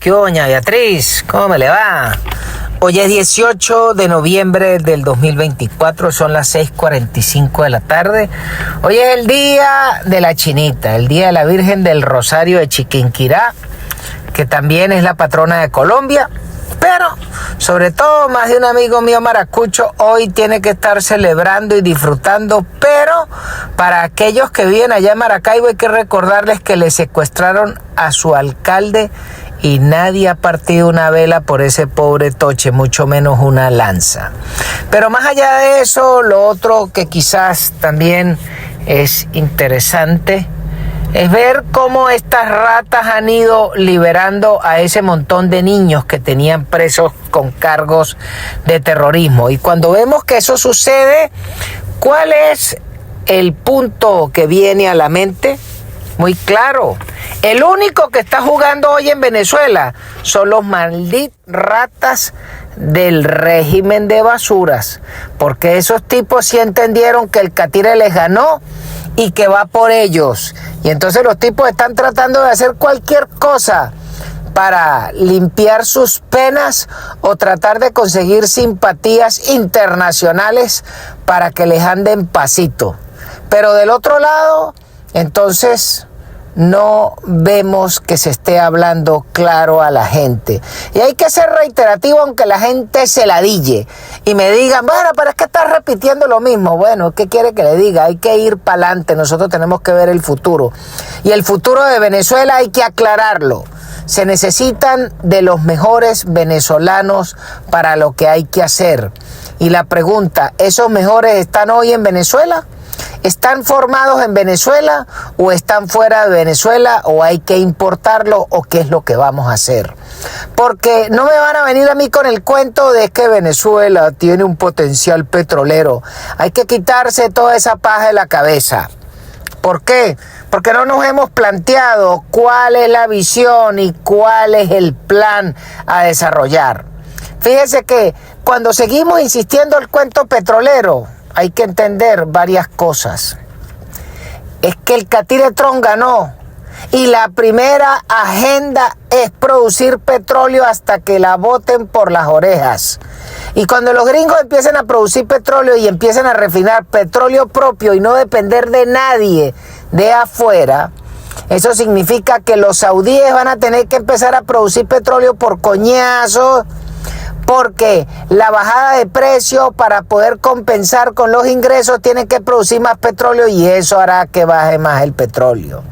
¿Qué hubo, doña Beatriz? ¿Cómo me le va? Hoy es 18 de noviembre del 2024, son las 6:45 de la tarde. Hoy es el día de la Chinita, el día de la Virgen del Rosario de Chiquinquirá, que también es la patrona de Colombia. Pero, sobre todo, más de un amigo mío maracucho hoy tiene que estar celebrando y disfrutando. Pero para aquellos que viven allá en Maracaibo hay que recordarles que le secuestraron a su alcalde y nadie ha partido una vela por ese pobre toche, mucho menos una lanza. Pero más allá de eso, lo otro que quizás también es interesante es ver cómo estas ratas han ido liberando a ese montón de niños que tenían presos con cargos de terrorismo. Y cuando vemos que eso sucede, ¿cuál es el punto que viene a la mente? Muy claro. El único que está jugando hoy en Venezuela son los malditos ratas del régimen de basuras. Porque esos tipos sí entendieron que el Catire les ganó y que va por ellos. Y entonces los tipos están tratando de hacer cualquier cosa para limpiar sus penas o tratar de conseguir simpatías internacionales para que les anden pasito. Pero del otro lado, entonces no vemos que se esté hablando claro a la gente. Y hay que ser reiterativo aunque la gente se ladille y me digan, bueno, pero es que estás repitiendo lo mismo. Bueno, ¿qué quiere que le diga? Hay que ir para adelante, nosotros tenemos que ver el futuro. Y el futuro de Venezuela hay que aclararlo. Se necesitan de los mejores venezolanos para lo que hay que hacer. Y la pregunta, ¿esos mejores están hoy en Venezuela? ¿Están formados en Venezuela o están fuera de Venezuela o hay que importarlo o qué es lo que vamos a hacer? Porque no me van a venir a mí con el cuento de que Venezuela tiene un potencial petrolero. Hay que quitarse toda esa paja de la cabeza. ¿Por qué? Porque no nos hemos planteado cuál es la visión y cuál es el plan a desarrollar. Fíjese que cuando seguimos insistiendo el cuento petrolero, hay que entender varias cosas. Es que el Catire Trump ganó y la primera agenda es producir petróleo hasta que la boten por las orejas. Y cuando los gringos empiecen a producir petróleo y empiecen a refinar petróleo propio y no depender de nadie de afuera, eso significa que los saudíes van a tener que empezar a producir petróleo por coñazos, porque la bajada de precio para poder compensar con los ingresos tiene que producir más petróleo y eso hará que baje más el petróleo.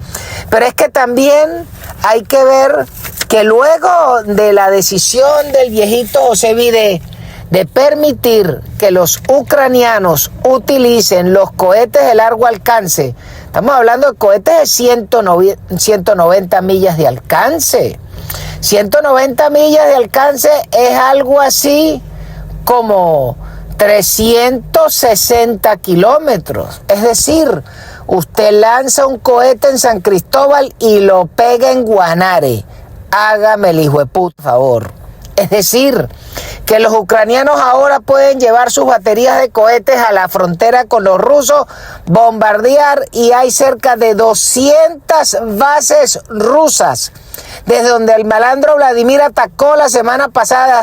Pero es que también hay que ver que luego de la decisión del viejito José Bidé de permitir que los ucranianos utilicen los cohetes de largo alcance, estamos hablando de cohetes de 190 millas de alcance. 190 millas de alcance es algo así como 360 kilómetros. Es decir, usted lanza un cohete en San Cristóbal y lo pega en Guanare. Hágame el hijo de puta favor. Es decir, que los ucranianos ahora pueden llevar sus baterías de cohetes a la frontera con los rusos, bombardear, y hay cerca de 200 bases rusas, desde donde el malandro Vladimir atacó la semana pasada,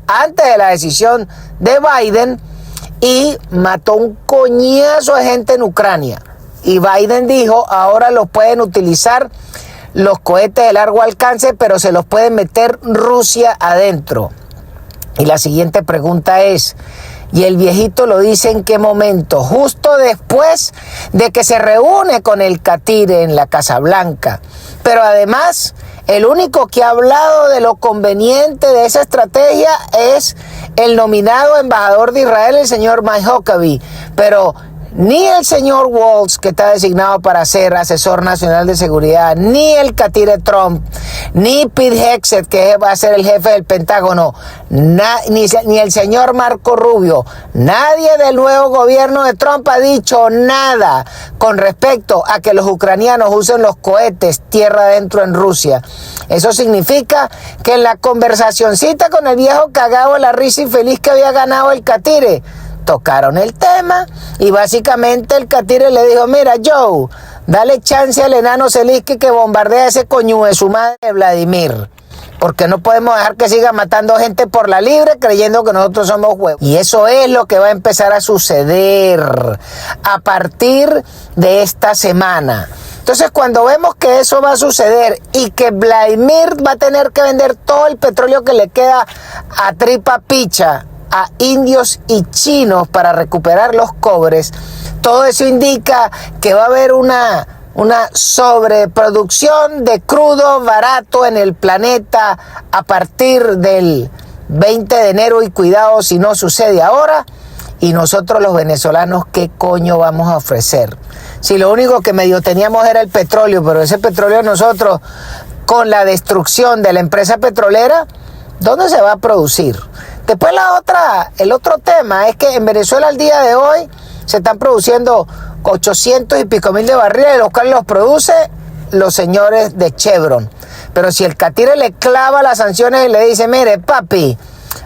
antes de la decisión de Biden, y mató un coñazo de gente en Ucrania. Y Biden dijo, ahora los pueden utilizar los cohetes de largo alcance, pero se los puede meter Rusia adentro. Y la siguiente pregunta es, ¿y el viejito lo dice en qué momento? Justo después de que se reúne con el Catire en la Casa Blanca. Pero además, el único que ha hablado de lo conveniente de esa estrategia es el nominado embajador de Israel, el señor Mike Huckabee. Pero ni el señor Waltz, que está designado para ser asesor nacional de seguridad, ni el Catire Trump, ni Pete Hegseth, que va a ser el jefe del Pentágono, ni el señor Marco Rubio, nadie del nuevo gobierno de Trump ha dicho nada con respecto a que los ucranianos usen los cohetes tierra adentro en Rusia. Eso significa que en la conversacioncita con el viejo cagado de la risa infeliz que había ganado el Catire, tocaron el tema y básicamente el Catire le dijo, mira Joe, Dale chance al enano Zelensky que bombardea ese coño de su madre de Vladimir. Porque no podemos dejar que siga matando gente por la libre creyendo que nosotros somos huevos. Y eso es lo que va a empezar a suceder a partir de esta semana. Entonces, cuando vemos que eso va a suceder y que Vladimir va a tener que vender todo el petróleo que le queda a tripa picha a indios y chinos para recuperar los cobres, todo eso indica que va a haber una sobreproducción de crudo barato en el planeta a partir del 20 de enero y cuidado si no sucede ahora. Y nosotros los venezolanos, ¿qué coño vamos a ofrecer? Si lo único que medio teníamos era el petróleo, pero ese petróleo nosotros, con la destrucción de la empresa petrolera, ¿dónde se va a producir? Después el otro tema es que en Venezuela al día de hoy se están produciendo 800 y pico mil de barriles, los cuales los produce los señores de Chevron. Pero si el catire le clava las sanciones y le dice, mire papi,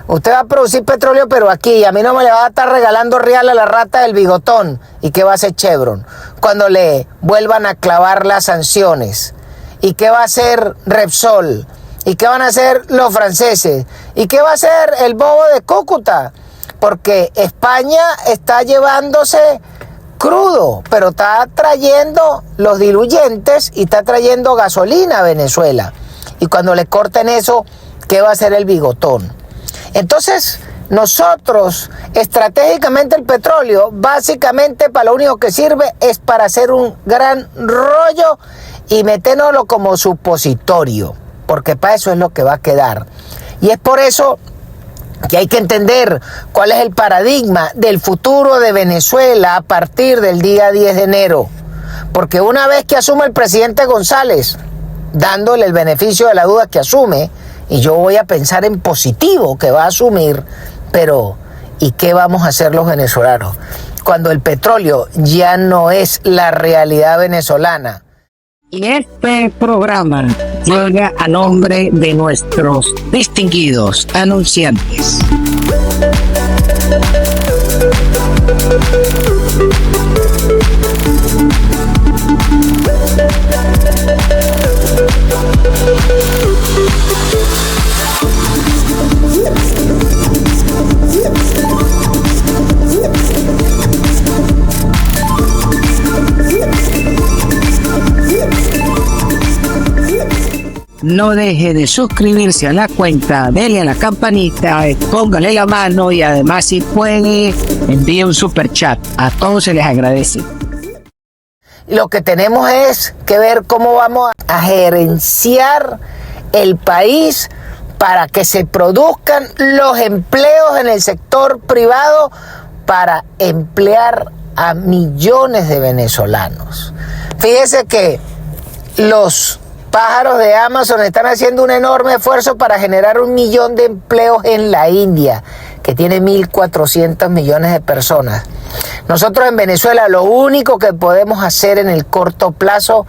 usted va a producir petróleo pero aquí, a mí no me le va a estar regalando real a la rata del bigotón. ¿Y qué va a hacer Chevron cuando le vuelvan a clavar las sanciones? ¿Y qué va a hacer Repsol? ¿Y qué van a hacer los franceses? ¿Y qué va a hacer el bobo de Cúcuta? Porque España está llevándose crudo, pero está trayendo los diluyentes y está trayendo gasolina a Venezuela. Y cuando le corten eso, ¿qué va a hacer el bigotón? Entonces, nosotros, estratégicamente el petróleo, básicamente para lo único que sirve es para hacer un gran rollo y metérnoslo como supositorio, porque para eso es lo que va a quedar. Y es por eso que hay que entender cuál es el paradigma del futuro de Venezuela a partir del día 10 de enero. Porque una vez que asume el presidente González, dándole el beneficio de la duda que asume, y yo voy a pensar en positivo que va a asumir, pero ¿y qué vamos a hacer los venezolanos cuando el petróleo ya no es la realidad venezolana? Y este programa llega a nombre de nuestros distinguidos anunciantes. No deje de suscribirse a la cuenta, denle a la campanita, póngale la mano y además si puede envíe un super chat. A todos se les agradece. Lo que tenemos es que ver cómo vamos a gerenciar el país para que se produzcan los empleos en el sector privado para emplear a millones de venezolanos. Fíjese que los pájaros de Amazon están haciendo un enorme esfuerzo para generar 1 millón de empleos en la India, que tiene 1.400 millones de personas. Nosotros en Venezuela lo único que podemos hacer en el corto plazo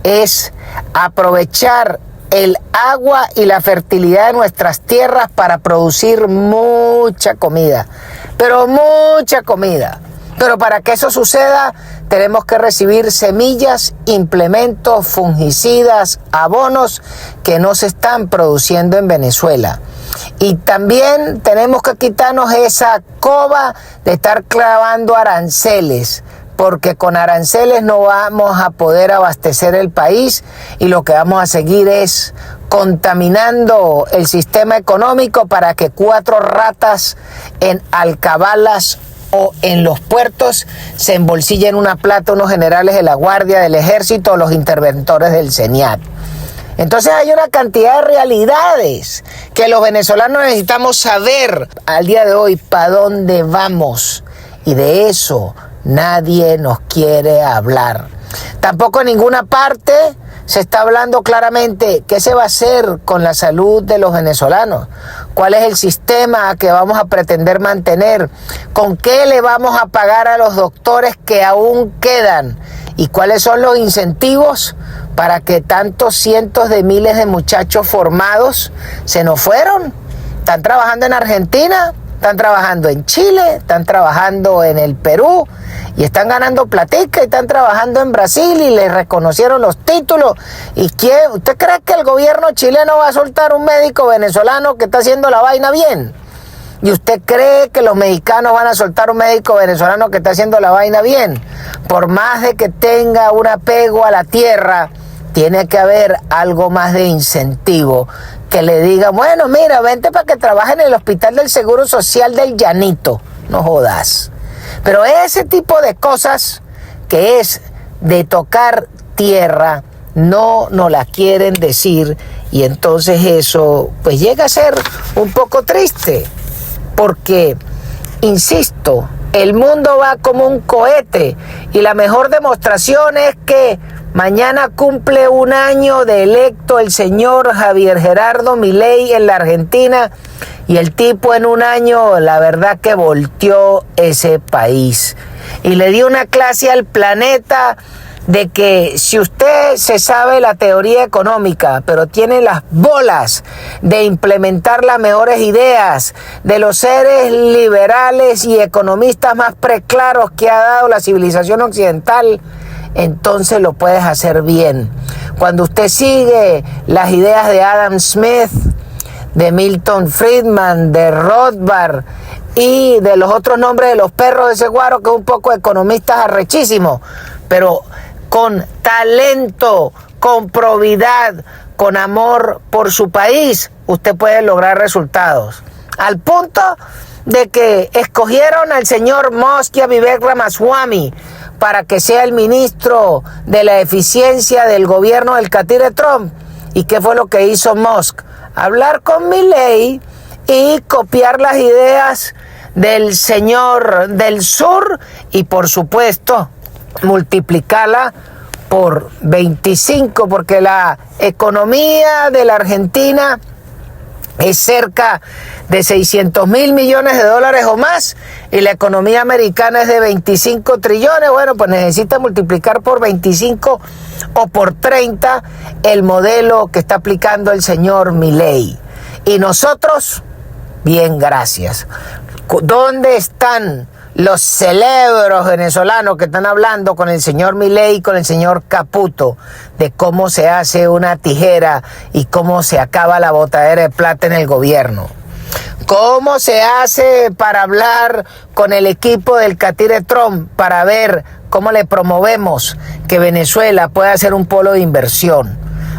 es aprovechar el agua y la fertilidad de nuestras tierras para producir mucha comida, pero mucha comida. Pero para que eso suceda, tenemos que recibir semillas, implementos, fungicidas, abonos que no se están produciendo en Venezuela. Y también tenemos que quitarnos esa coba de estar clavando aranceles, porque con aranceles no vamos a poder abastecer el país y lo que vamos a seguir es contaminando el sistema económico para que 4 ratas en alcabalas o en los puertos se embolsillen una plata unos generales de la Guardia, del Ejército o los interventores del CENIAT. Entonces hay una cantidad de realidades que los venezolanos necesitamos saber al día de hoy para dónde vamos, y de eso nadie nos quiere hablar. Tampoco en ninguna parte se está hablando claramente qué se va a hacer con la salud de los venezolanos, cuál es el sistema que vamos a pretender mantener, con qué le vamos a pagar a los doctores que aún quedan y cuáles son los incentivos para que tantos cientos de miles de muchachos formados se nos fueron. Están trabajando en Argentina, están trabajando en Chile, están trabajando en el Perú y están ganando platica y están trabajando en Brasil y les reconocieron los títulos. ¿Y quién? ¿Usted cree que el gobierno chileno va a soltar un médico venezolano que está haciendo la vaina bien? ¿Y usted cree que los mexicanos van a soltar un médico venezolano que está haciendo la vaina bien? Por más de que tenga un apego a la tierra, tiene que haber algo más de incentivo. Que le diga, bueno, mira, vente para que trabaje en el hospital del Seguro Social del Llanito. No jodas. Pero ese tipo de cosas que es de tocar tierra, no nos la quieren decir. Y entonces eso pues llega a ser un poco triste. Porque, insisto, el mundo va como un cohete y la mejor demostración es que mañana cumple un año de electo el señor Javier Gerardo Milei en la Argentina y el tipo en un año, la verdad que volteó ese país y le dio una clase al planeta de que si usted se sabe la teoría económica, pero tiene las bolas de implementar las mejores ideas de los seres liberales y economistas más preclaros que ha dado la civilización occidental, entonces lo puedes hacer bien. Cuando usted sigue las ideas de Adam Smith, de Milton Friedman, de Rothbard y de los otros nombres de los perros de ese guaro, que es un poco economistas arrechísimos, pero con talento, con probidad, con amor por su país, usted puede lograr resultados. Al punto de que escogieron al señor Musk y a Vivek Ramaswamy para que sea el ministro de la eficiencia del gobierno del catire Trump. ¿Y qué fue lo que hizo Musk? Hablar con Milei y copiar las ideas del señor del sur y, por supuesto, multiplicarla por 25, porque la economía de la Argentina es cerca de 600.000 millones de dólares o más, y la economía americana es de 25 trillones. Bueno, pues necesita multiplicar por 25 o por 30 el modelo que está aplicando el señor Milei. Y nosotros, bien, gracias. ¿Dónde están los celebros venezolanos que están hablando con el señor Milei y con el señor Caputo de cómo se hace una tijera y cómo se acaba la botadera de plata en el gobierno? ¿Cómo se hace para hablar con el equipo del catire Trump para ver cómo le promovemos que Venezuela pueda ser un polo de inversión?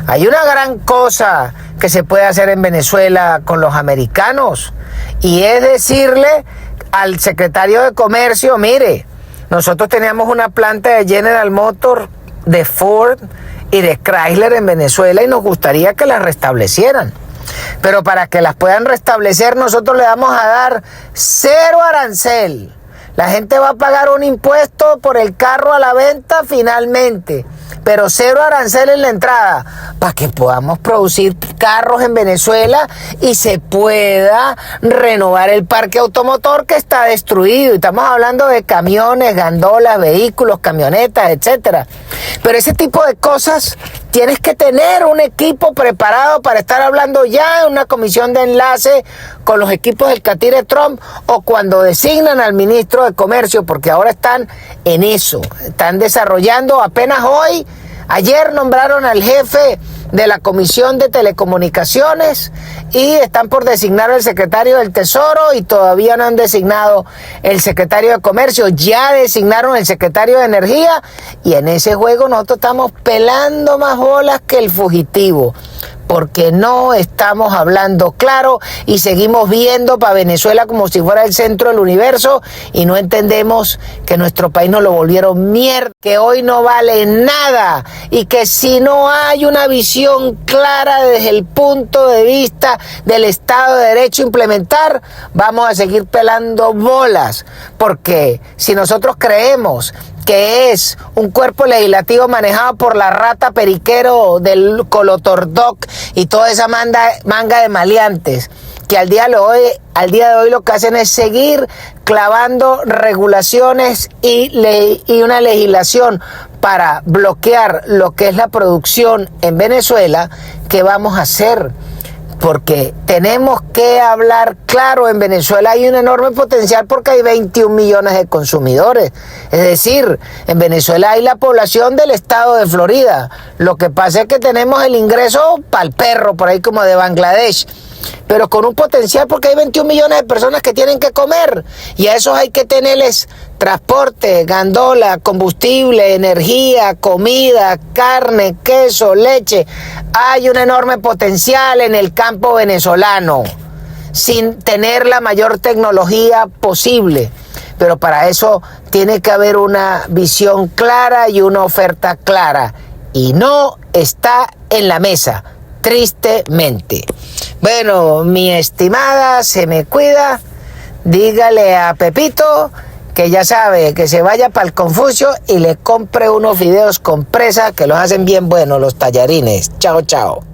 Hay una gran cosa que se puede hacer en Venezuela con los americanos, y es decirle al secretario de Comercio, mire, nosotros teníamos una planta de General Motors, de Ford y de Chrysler en Venezuela y nos gustaría que las restablecieran. Pero para que las puedan restablecer, nosotros le vamos a dar 0 arancel. La gente va a pagar un impuesto por el carro a la venta finalmente, pero 0 arancel en la entrada, para que podamos producir carros en Venezuela y se pueda renovar el parque automotor que está destruido. Y estamos hablando de camiones, gandolas, vehículos, camionetas, etcétera. Pero ese tipo de cosas tienes que tener un equipo preparado para estar hablando ya en una comisión de enlace con los equipos del catire Trump, o cuando designan al ministro de Comercio, porque ahora están en eso, están desarrollando apenas hoy. Ayer nombraron al jefe de la Comisión de Telecomunicaciones y están por designar al secretario del Tesoro y todavía no han designado el secretario de Comercio. Ya designaron el secretario de Energía y en ese juego nosotros estamos pelando más bolas que el fugitivo, porque no estamos hablando claro y seguimos viendo para Venezuela como si fuera el centro del universo y no entendemos que nuestro país nos lo volvieron mierda, que hoy no vale nada y que si no hay una visión clara desde el punto de vista del Estado de Derecho implementar, vamos a seguir pelando bolas, porque si nosotros creemos que es un cuerpo legislativo manejado por la rata periquero del Colotordoc y toda esa manga de maleantes, que al día de hoy lo que hacen es seguir clavando regulaciones y una legislación para bloquear lo que es la producción en Venezuela, ¿qué vamos a hacer? porque tenemos que hablar claro. En Venezuela hay un enorme potencial porque hay 21 millones de consumidores. Es decir, en Venezuela hay la población del estado de Florida. Lo que pasa es que tenemos el ingreso pa'l perro, por ahí como de Bangladesh, pero con un potencial porque hay 21 millones de personas que tienen que comer, y a esos hay que tenerles transporte, gandola, combustible, energía, comida, carne, queso, leche. Hay un enorme potencial en el campo venezolano, sin tener la mayor tecnología posible. Pero para eso tiene que haber una visión clara y una oferta clara, y no está en la mesa, tristemente. Bueno, mi estimada, se me cuida. Dígale a Pepito que ya sabe, que se vaya para el Confucio y le compre unos fideos con presa que los hacen bien buenos, los tallarines. Chao, chao.